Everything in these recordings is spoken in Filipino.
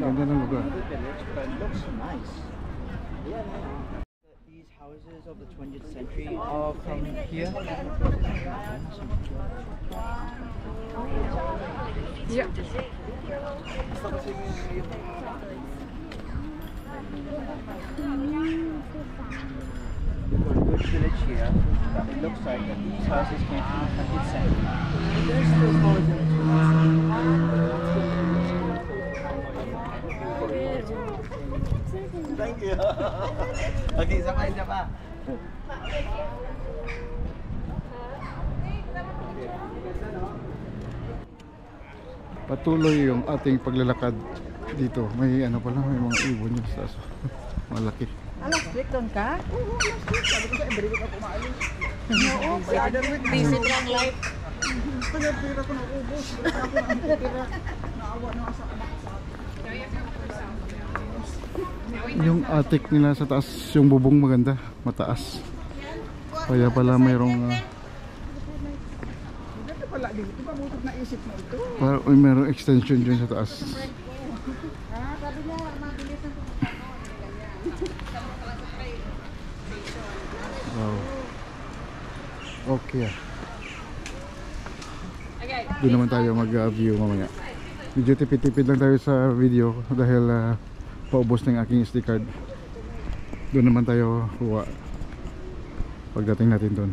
Ganda ng lugar. Looks nice. These houses of the 20th century are from here. Yeah. Good village here. It looks like that these houses came from the 20th century. There's still houses in it. Thank you. Okay, sabay na pa. Patuloy yung ating paglalakad dito. May ano pala, may mga ibon yun sa aso. Malaki. Alas, strict doon ka? Oo, last week. Sabi ko sa every week ako maalis. Oo, the other week busy lang life. Pira ko naubos. Naawa na sa anak sa Yung attic nila sa taas, yung bubong maganda, mataas. Kaya pala mayroong Ganda pala dito. Diba mutot na isip mo ito? mayroong extension dyan sa taas. Sabi niya, mabilis ang Wow. Okay. Doon naman tayo mag-view mamaya. Medyo tipid-tipid lang tayo sa video dahil paubos na yung aking SD card. Doon naman tayo kuha pagdating natin doon.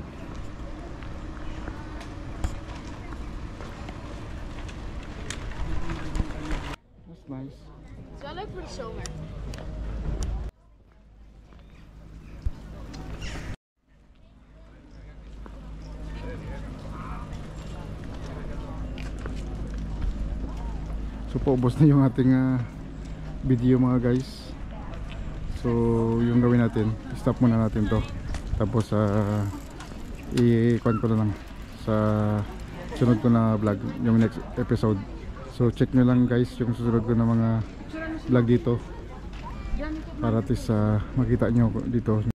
That's nice. Is wel leuk voor de zomer. So paubos na yung ating video mga guys. So yung gawin natin, stop muna natin to. Tapos i-kuan ko na lang sa sunod ko na vlog, yung next episode. So check nyo lang guys yung susunod ko na mga vlog dito para at least makita nyo dito